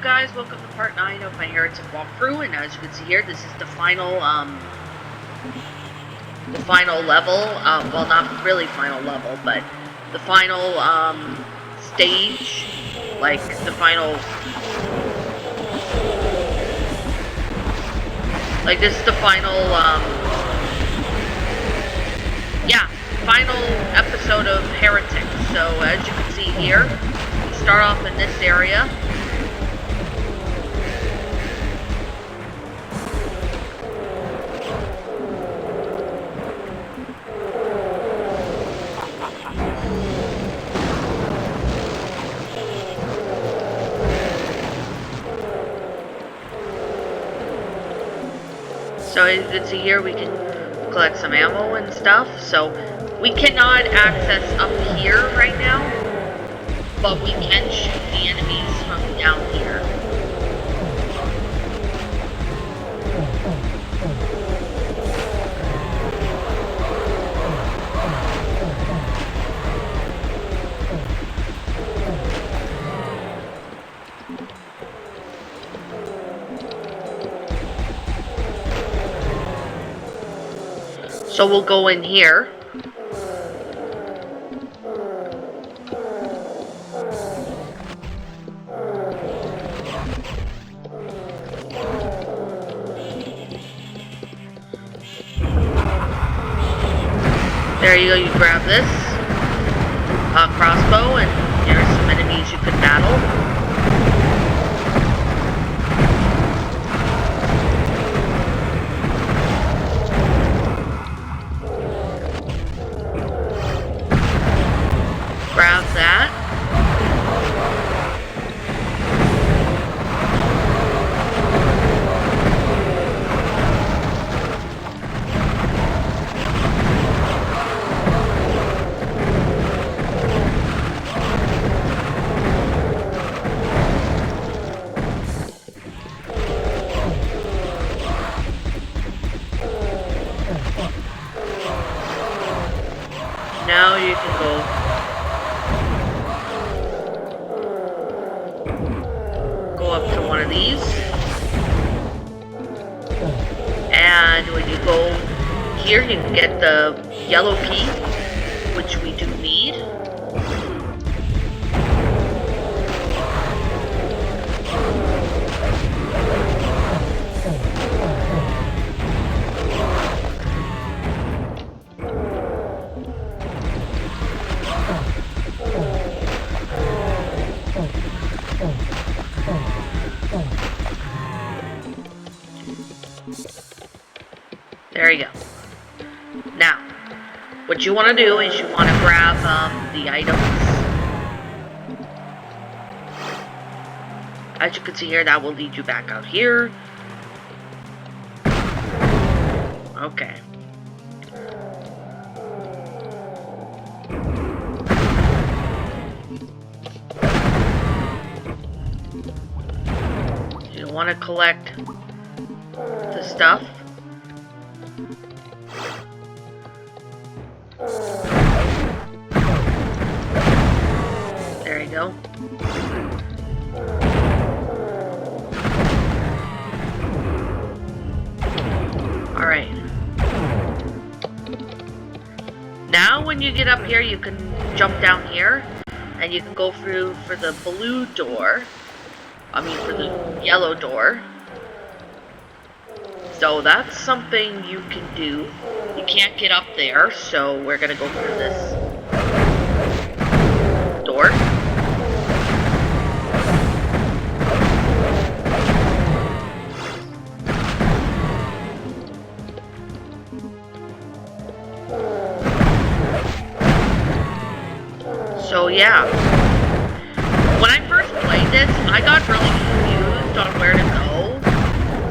Hello guys, welcome to part 9 of my Heretic walkthrough, and as you can see here, this is the final level, well, not really final level, but the final, stage, like, the final, like, this is the final, final episode of Heretic. So, as you can see here, we start off in this area. So as you can see here, we can collect some ammo and stuff. So we cannot access up here right now, but we can shoot the enemies from down here. So we'll go in here. There you go, you grab this crossbow, and there's some enemies you could battle. Grab that. Now you can go up to one of these, and when you go here, you can get the yellow key, which we do need. There you go. Now, what you want to do is you want to grab the items. As you can see here, that will lead you back out here. Okay. You want to collect the stuff. There you go. Alright. Now when you get up here, you can jump down here, and you can go through for the blue door. I mean for the yellow door. So that's something you can do. You can't get up there, so we're gonna go through this door. So yeah. When I first played this, I got really confused on where to go.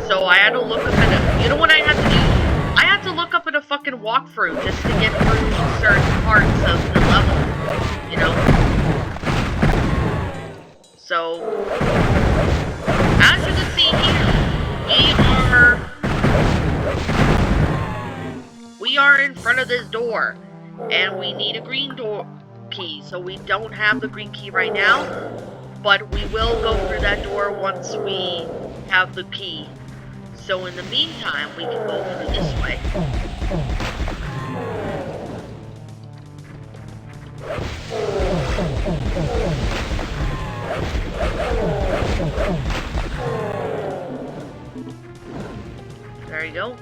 So I had to look up at it. You know what I had to do? I had to look up at a fucking walkthrough just to get through certain parts of the level, you know? So, as you can see here, we are in front of this door, and we need a green door key, so we don't have the green key right now. but we will go through that door once we have the key. So in the meantime, we can go through this way. There you go.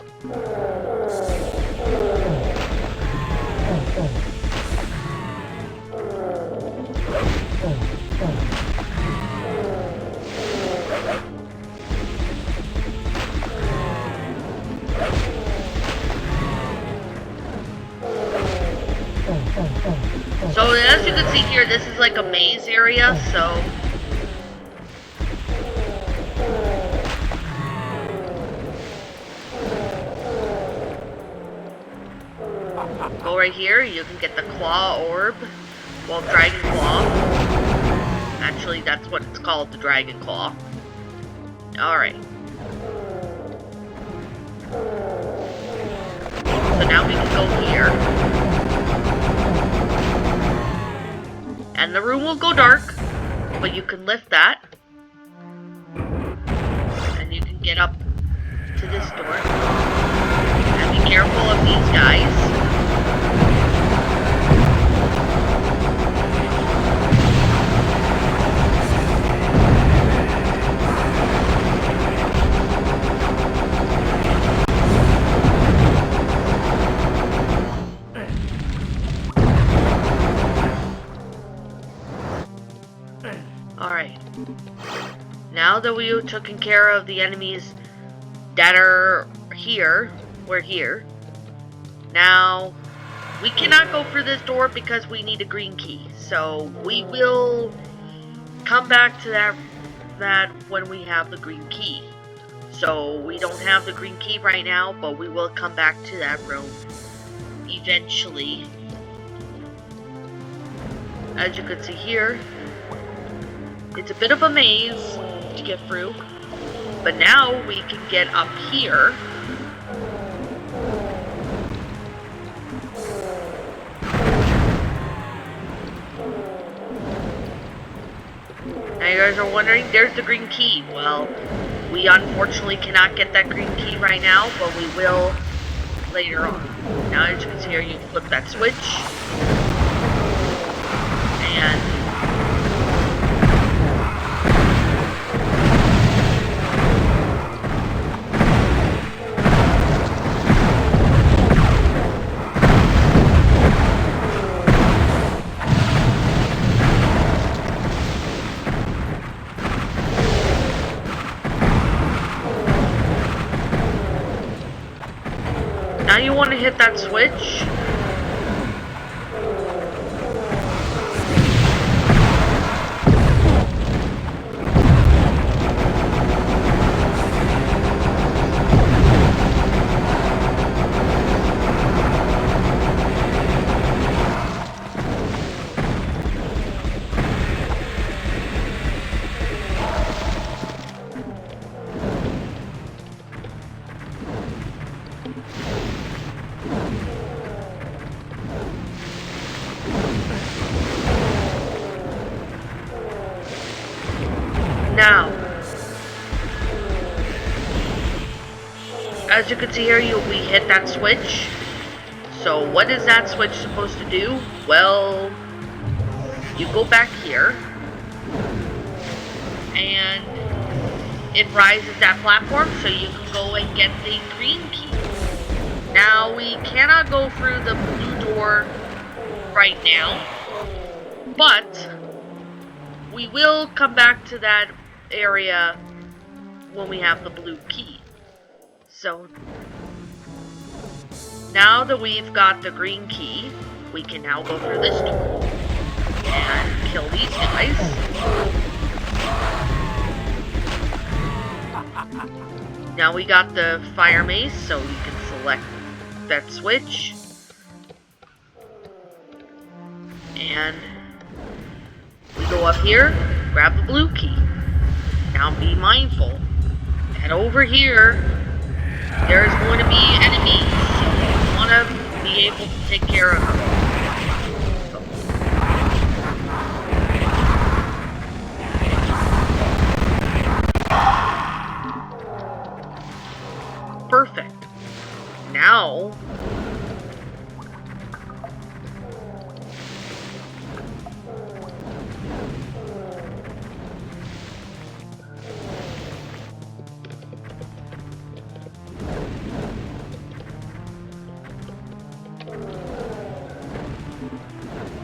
So as you can see here, this is like a maze area, so go right here, you can get the claw orb, well, dragon claw. Actually, that's what it's called, the dragon claw. Alright. So now we can go here. And the room will go dark, but you can lift that. And you can get up to this door. And be careful of these guys. Alright. Now that we've taken care of the enemies that are here, we're here. Now, we cannot go through this door because we need a green key. So, we will come back to that when we have the green key. So, we don't have the green key right now, but we will come back to that room eventually. As you can see here, it's a bit of a maze to get through, but now we can get up here. Now you guys are wondering, there's the green key. Well, we unfortunately cannot get that green key right now, but we will later on. Now as you can see here, you flip that switch, and now you want to hit that switch. Now, as you can see here, we hit that switch. So what is that switch supposed to do? Well, you go back here, and it rises that platform so you can go and get the green key. Now, we cannot go through the blue door right now, but we will come back to that area when we have the blue key. So now that we've got the green key, we can now go through this door and kill these guys. Now we got the fire mace, so we can select that switch. And we go up here, grab the blue key. Now be mindful that over here, there's going to be enemies, so you want to be able to take care of them. Perfect. Now...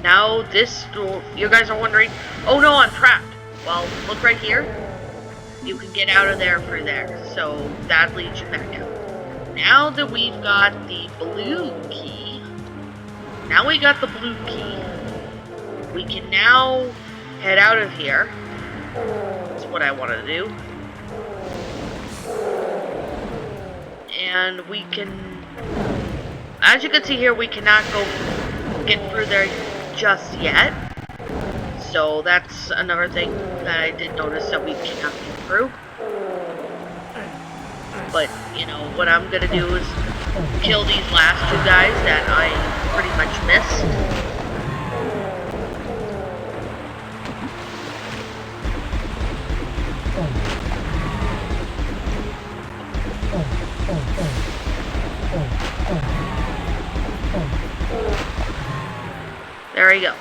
Now this door, you guys are wondering, oh no, I'm trapped. Well, look right here. You can get out of there through there. So that leads you back out. Now that we've got the blue key, we can now head out of here. That's what I wanted to do. And we can, as you can see here, we cannot get through there just yet. So that's another thing that I did notice that we cannot get through. But, you know, what I'm gonna do is kill these last two guys that I pretty much missed. There we go.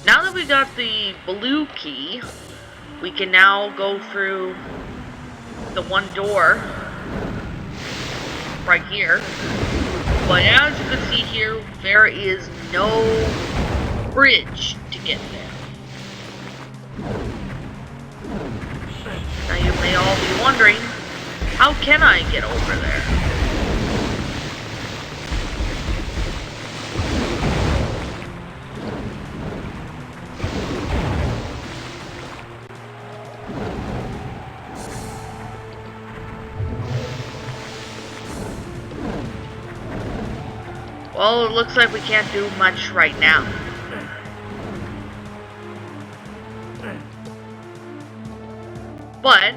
Now that we got the blue key, we can now go through the one door right here. But as you can see here, there is no bridge to get there. Now you may all be wondering, how can I get over there? Well, it looks like we can't do much right now. But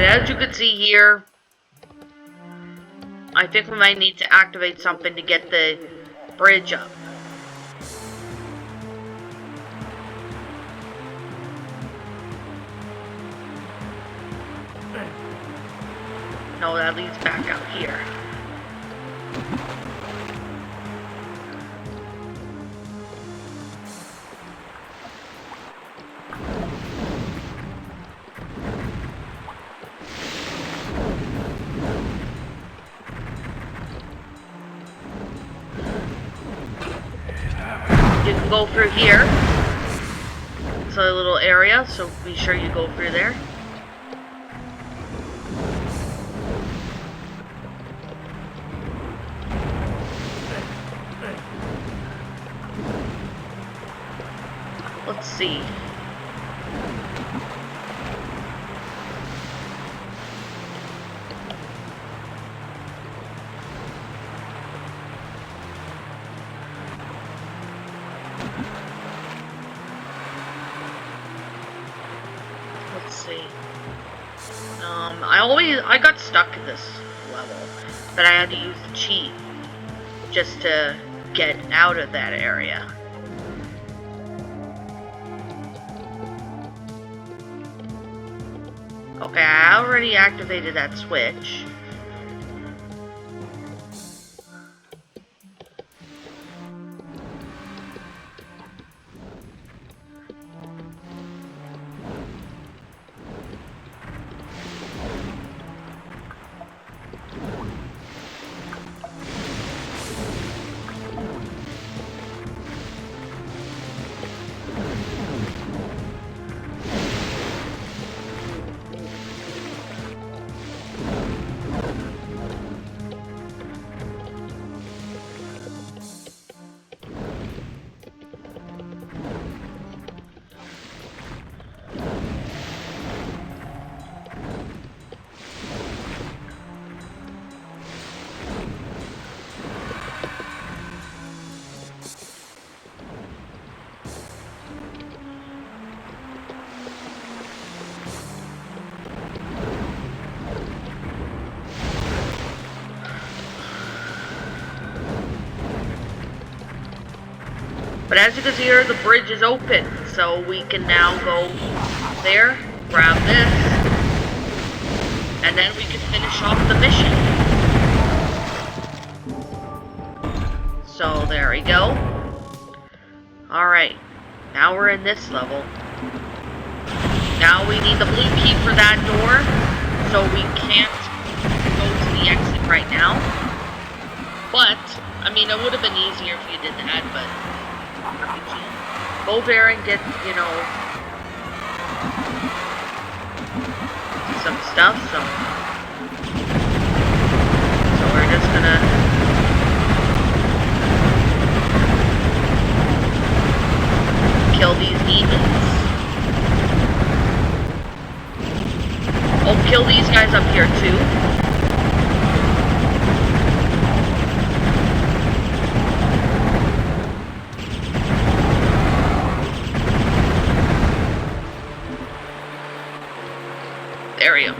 as you can see here, I think we might need to activate something to get the bridge up. No, that leads back out here. You can go through here. It's a little area, so be sure you go through there. Let's see. Let's see. I got stuck in this level, but I had to use the cheat just to get out of that area. Okay, I already activated that switch. But as you can see here, the bridge is open, so we can now go there, grab this, and then we can finish off the mission. So there we go. Alright, now we're in this level. Now we need the blue key for that door, so we can't go to the exit right now. But, I mean, it would have been easier if you did that, but go there and get, you know, some stuff, so we're just gonna kill these demons. Oh, kill these guys up here too. There we go.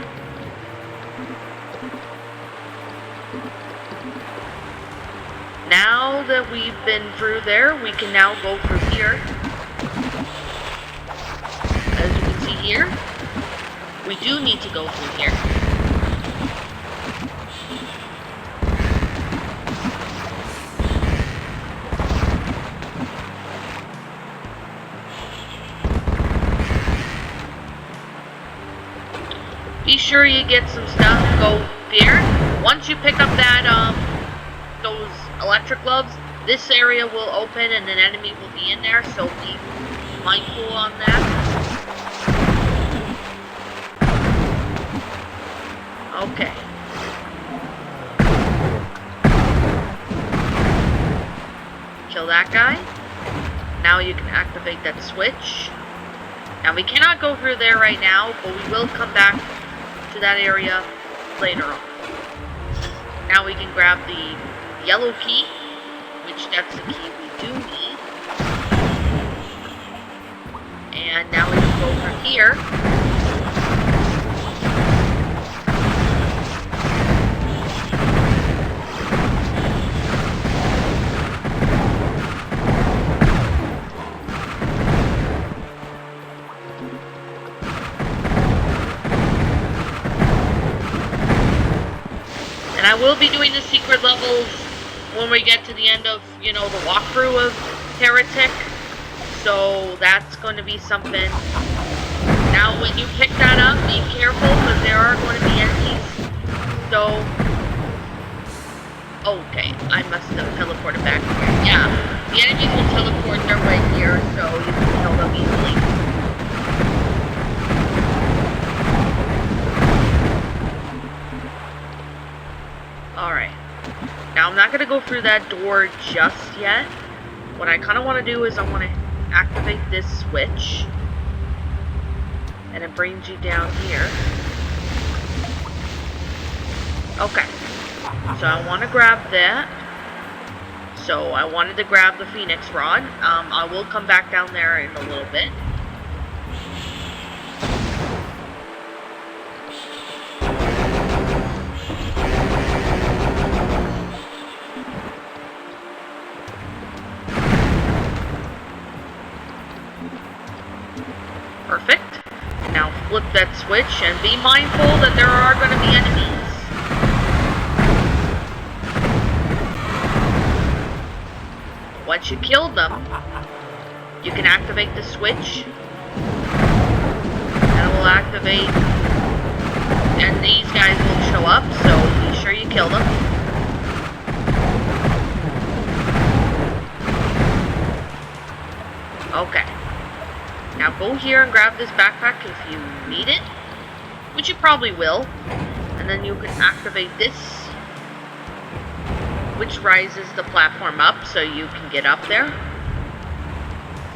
Now that we've been through there, we can now go through here. As you can see here, we do need to go through here. Be sure you get some stuff, go there. Once you pick up that, those electric gloves, this area will open and an enemy will be in there, so be mindful on that. Okay. Kill that guy. Now you can activate that switch. Now we cannot go through there right now, but we will come back to that area later on. Now we can grab the yellow key, which that's the key we do need. And now we can go over here. And I will be doing the secret levels when we get to the end of, you know, the walkthrough of Heretic. So that's going to be something. Now when you pick that up, be careful because there are going to be enemies. So, okay, I must have teleported back here. Yeah, the enemies will teleport their way here, so you can kill them easily. Alright. Now, I'm not going to go through that door just yet. What I kind of want to do is I want to activate this switch. And it brings you down here. Okay. So I want to grab that. So I wanted to grab the Phoenix Rod. I will come back down there in a little bit. Perfect. Now flip that switch and be mindful that there are going to be enemies. Once you kill them, you can activate the switch. And it will activate. And these guys will show up, so be sure you kill them. Okay. Now go here and grab this backpack if you need it, which you probably will, and then you can activate this, which rises the platform up so you can get up there.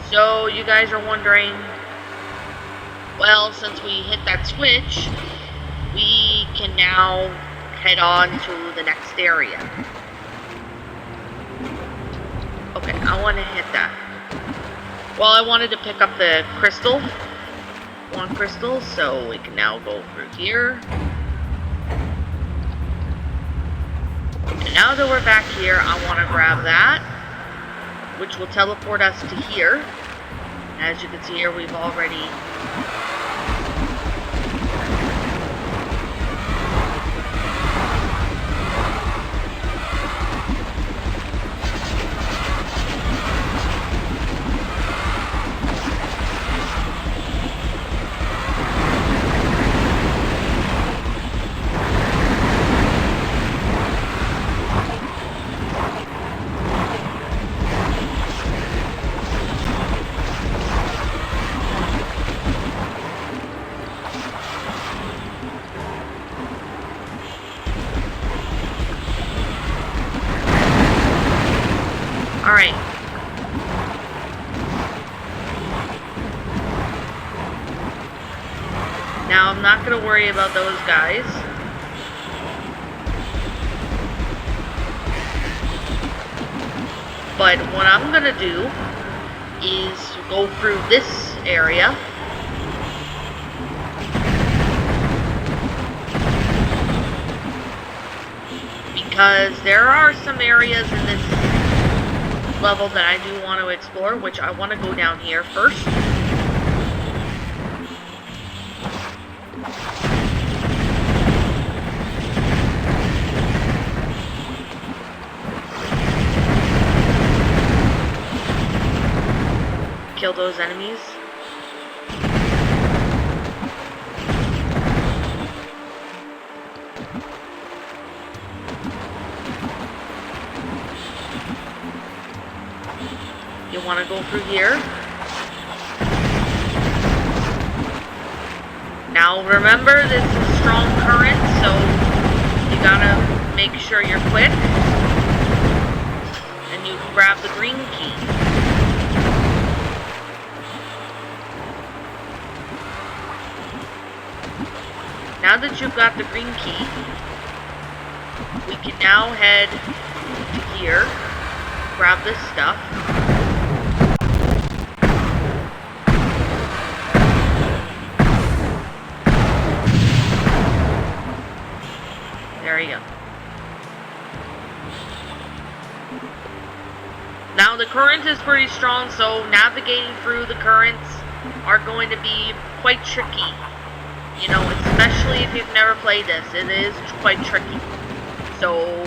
So you guys are wondering, well, since we hit that switch, we can now head on to the next area. Okay, I want to hit that. Well, I wanted to pick up the crystal, one crystal, so we can now go through here. And now that we're back here, I want to grab that. which will teleport us to here. As you can see here, we've already... Alright. Now I'm not going to worry about those guys. But what I'm going to do is go through this area. Because there are some areas in this level that I do want to explore, which I want to go down here first. Kill those enemies. You want to go through here. Now remember, this is a strong current, so you gotta make sure you're quick. And you can grab the green key. Now that you've got the green key, we can now head to here, grab this stuff. There you go. Now the current is pretty strong, so navigating through the currents are going to be quite tricky. You know, especially if you've never played this, it is quite tricky. So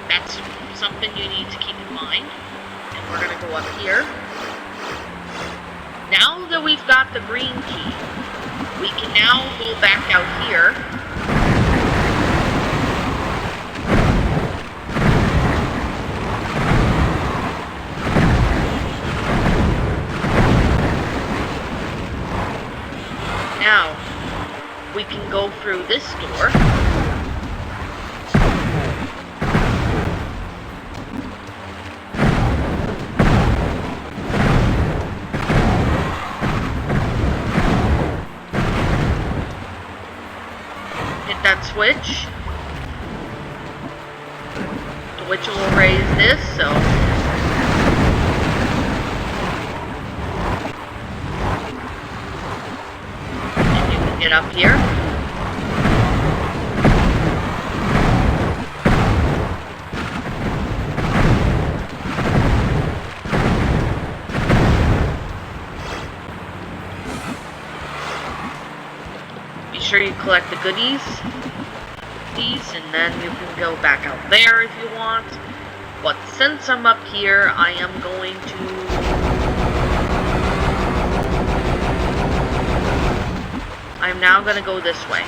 that's something you need to keep in mind. And we're going to go up here. Now that we've got the green key, we can now go back out here. Now, we can go through this door. Hit that switch. Which will raise this, so... and you can get up here. Be sure you collect the goodies. And then you can go back out there if you want. But since I'm up here, I am going to... I'm now going to go this way.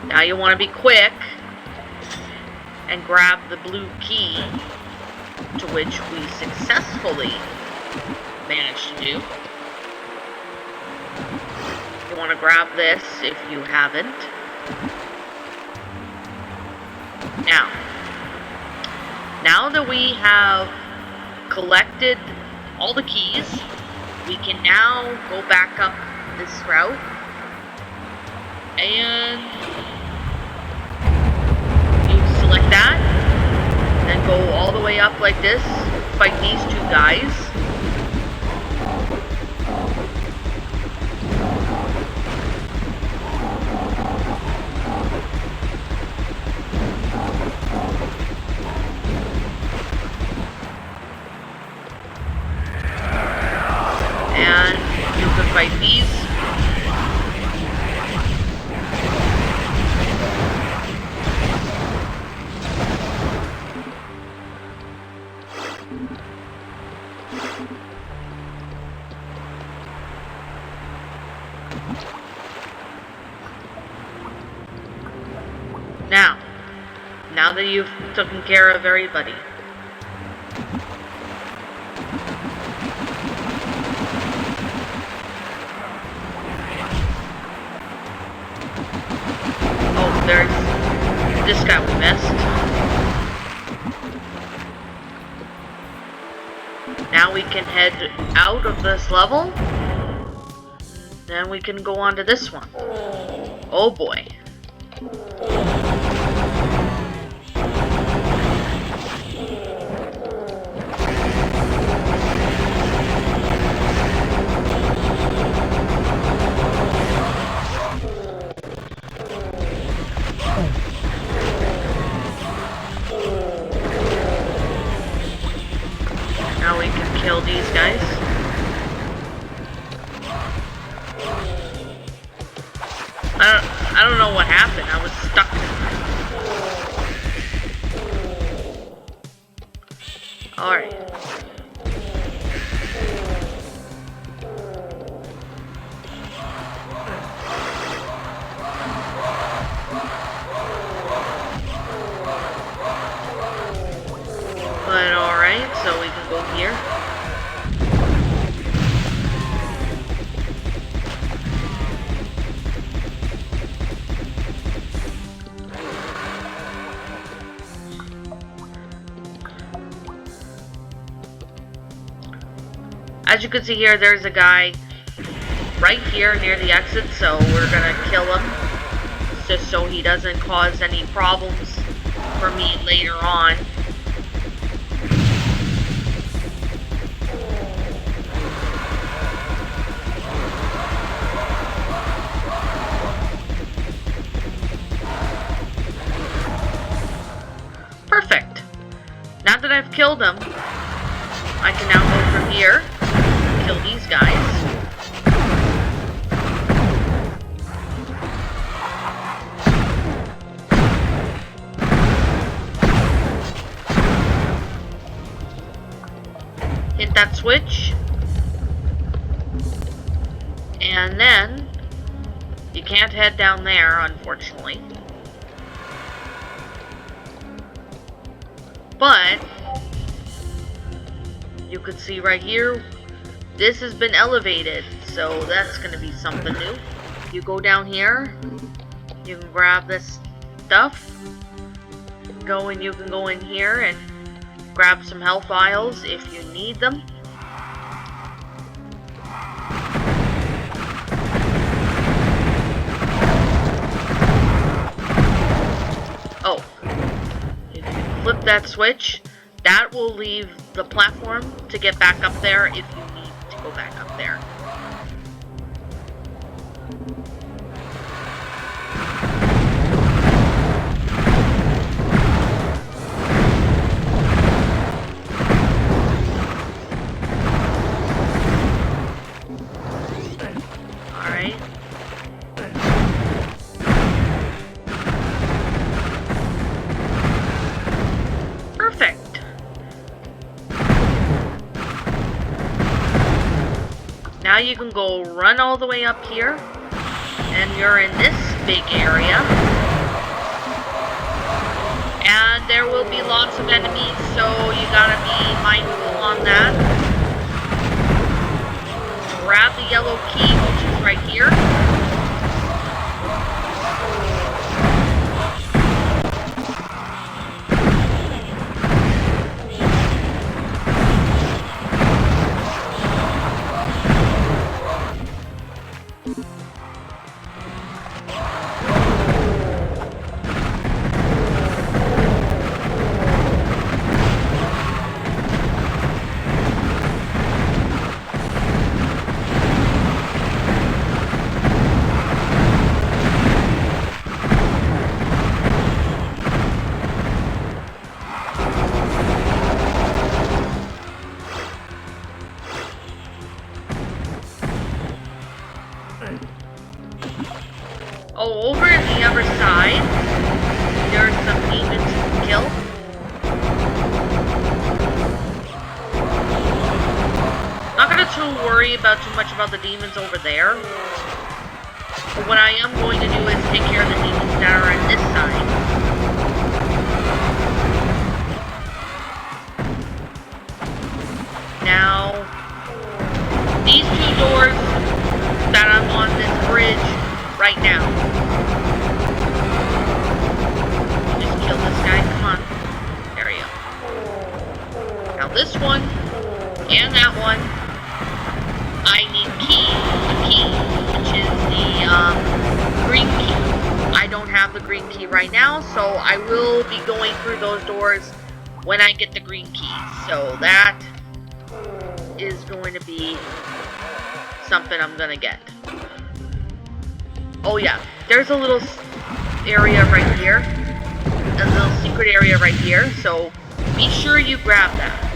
Now you want to be quick and grab the blue key, to which we successfully managed to do. You want to grab this if you haven't. Now that we have collected all the keys, we can now go back up this route and select that, then go all the way up like this, fight these two guys. fight these. Now that you've taken care of everybody. Oh, there's this guy we missed. Now we can head out of this level. Then we can go on to this one. Oh boy. Now we can kill these guys. I don't know what happened. I was stuck. Alright. But alright, so we can go here. As you can see here, there's a guy right here near the exit, so we're gonna kill him just so he doesn't cause any problems for me later on. Perfect. Now that I've killed him, I can now go from here. Kill these guys. Hit that switch. And then you can't head down there, unfortunately. But you could see right here, this has been elevated, so that's gonna be something new. You go down here, you can grab this stuff, you can go in here and grab some health vials if you need them. Oh, if you flip that switch, that will leave the platform to get back up there if you need to go back up there. Alright. Perfect. Now you can go run all the way up here, and you're in this big area. And there will be lots of enemies, so you gotta be mindful on that. Grab the yellow key, which is right here. Oh, over in the other side, there's some demons to kill. Not gonna too worry about too much about the demons over there. But what I am going to do is take care of the demons that are on this side. Now, these two doors that I'm on this bridge right now. Just kill this guy, come on. There we go. Now this one, and that one, I need the key, which is the green key. I don't have the green key right now, so I will be going through those doors when I get the green key. So that is going to be something I'm gonna get. Oh yeah, there's a little area right here, a little secret area right here, so be sure you grab that.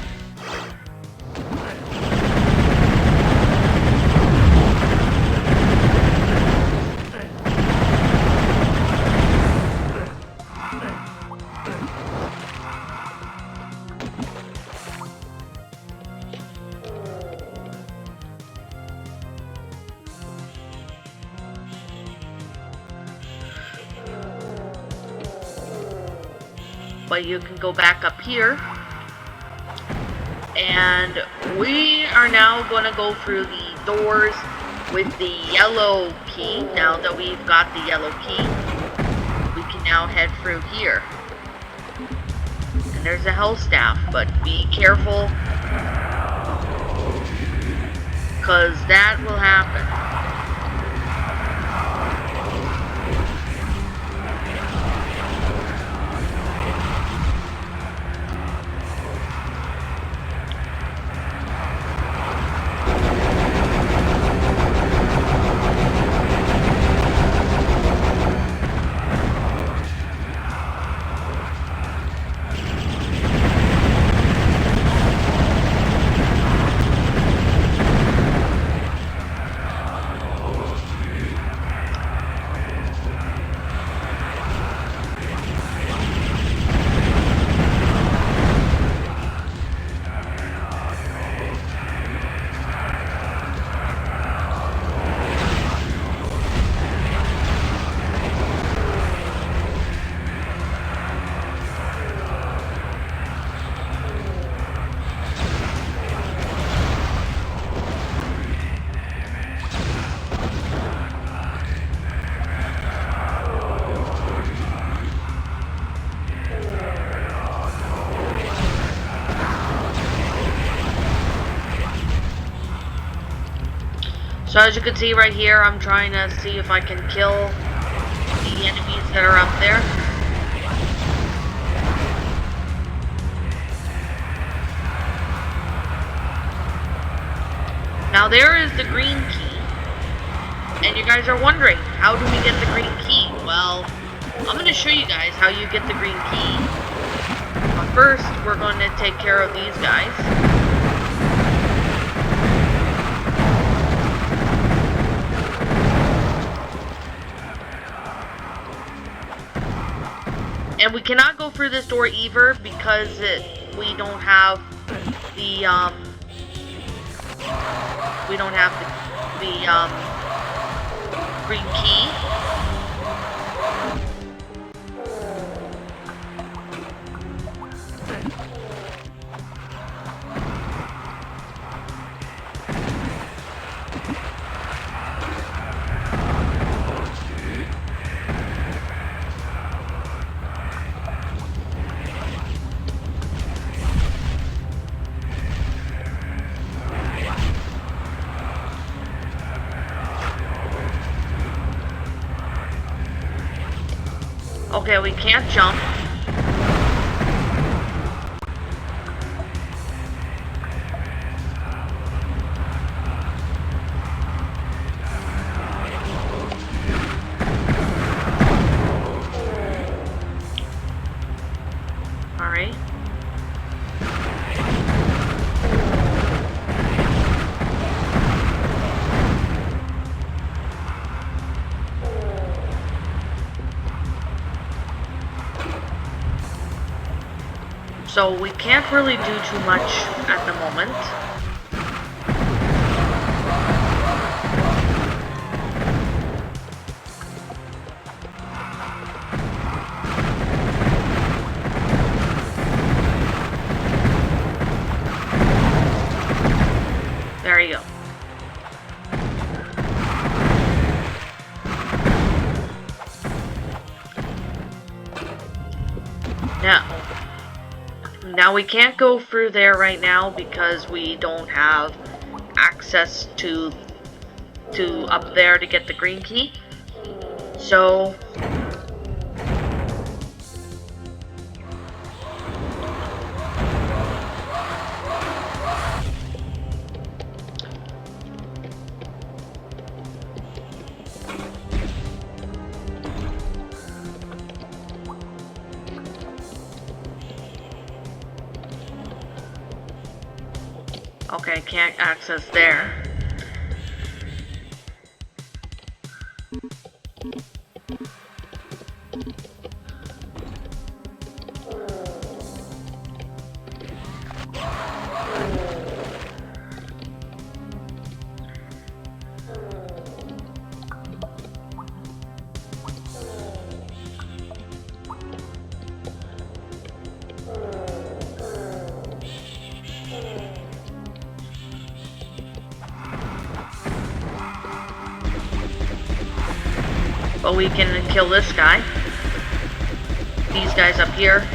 But you can go back up here, and we are now going to go through the doors with the yellow key. Now that we've got the yellow key, we can now head through here. And there's a hell staff, but be careful, because that will happen. So as you can see right here, I'm trying to see if I can kill the enemies that are up there. Now there is the green key. And you guys are wondering, how do we get the green key? Well, I'm going to show you guys how you get the green key. But first, we're going to take care of these guys. And we cannot go through this door either because we don't have the green key. Okay, we can't jump. All right. So we can't really do too much at the moment. There you go. Now we can't go through there right now because we don't have access to up there to get the green key. So okay, can't access there. But we can kill this guy. These guys up here.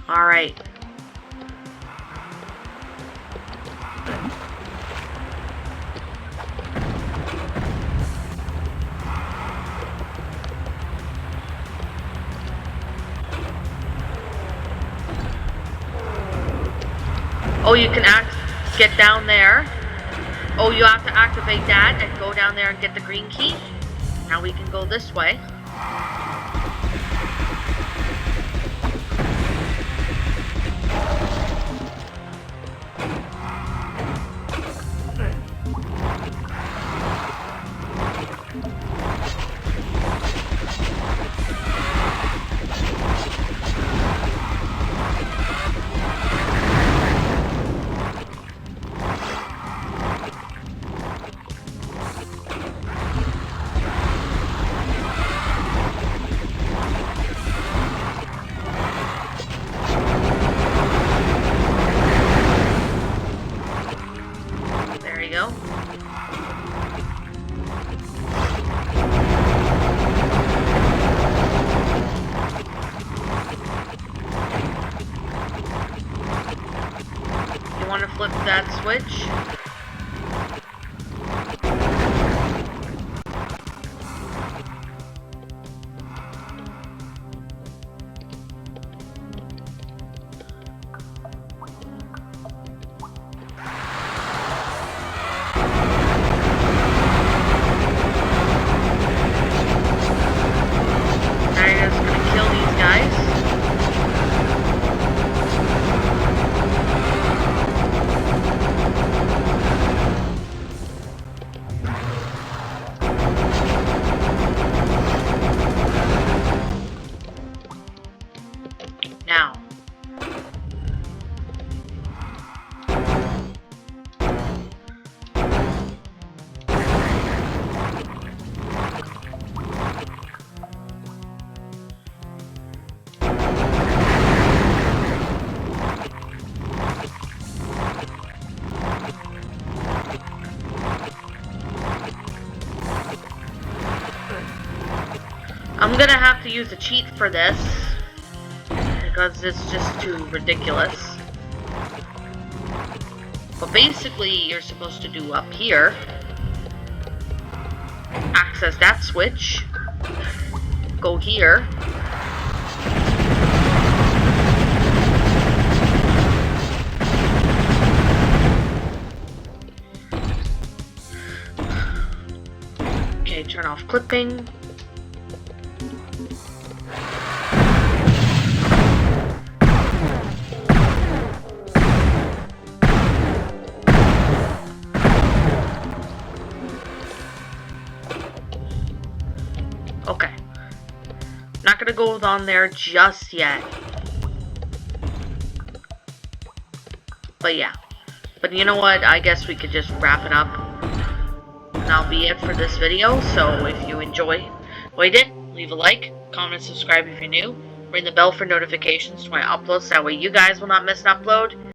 Alright. Oh, you can get down there. Oh, you have to activate that and go down there and get the green key. Now we can go this way. Want to flip that switch? Now you're just gonna kill these guys. Now. I'm gonna have to use a cheat for this because it's just too ridiculous. But basically, you're supposed to do up here, access that switch, go here, okay, turn off clipping. to go on there just yet. But yeah. But you know what? I guess we could just wrap it up. And that'll be it for this video. So if you enjoyed it, leave a like, comment, subscribe if you're new. Ring the bell for notifications to my uploads. That way you guys will not miss an upload.